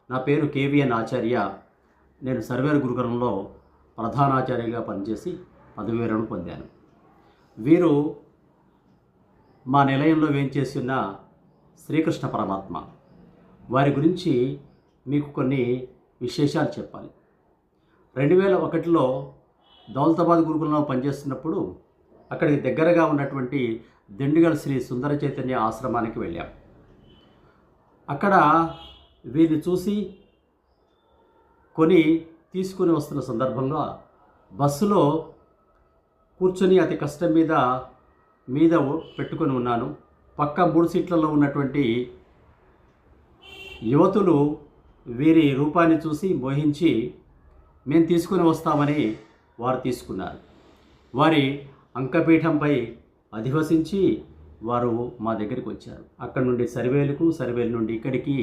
నా పేరు కేవీఎన్ ఆచార్య. నేను సర్వేరు గురుకులంలో ప్రధానాచార్యులుగా పనిచేసి పదవి విరమణ పొందాను. వీరు మా నిలయంలో వేంచేసిన శ్రీకృష్ణ పరమాత్మ. వారి గురించి మీకు కొన్ని విశేషాలు చెప్పాలి. 2001లో దౌలతాబాద్ గురుకులంలో పనిచేస్తున్నప్పుడు అక్కడికి దగ్గరగా ఉన్నటువంటి దిండిగల్ శ్రీ సుందర చైతన్య ఆశ్రమానికి వెళ్ళాం. అక్కడ వీరిని చూసి తీసుకుని వస్తున్న సందర్భంగా బస్సులో కూర్చొని అతి కష్టం మీద పెట్టుకొని ఉన్నాను. పక్క 3 సీట్లలో ఉన్నటువంటి యువతులు వీరి రూపాన్ని చూసి మోహించి మేము తీసుకుని వస్తామని వారు తీసుకున్నారు. వారి అంకపీఠంపై అధివసించి వారు మా దగ్గరికి వచ్చారు. అక్కడి నుండి సర్వేలు నుండి ఇక్కడికి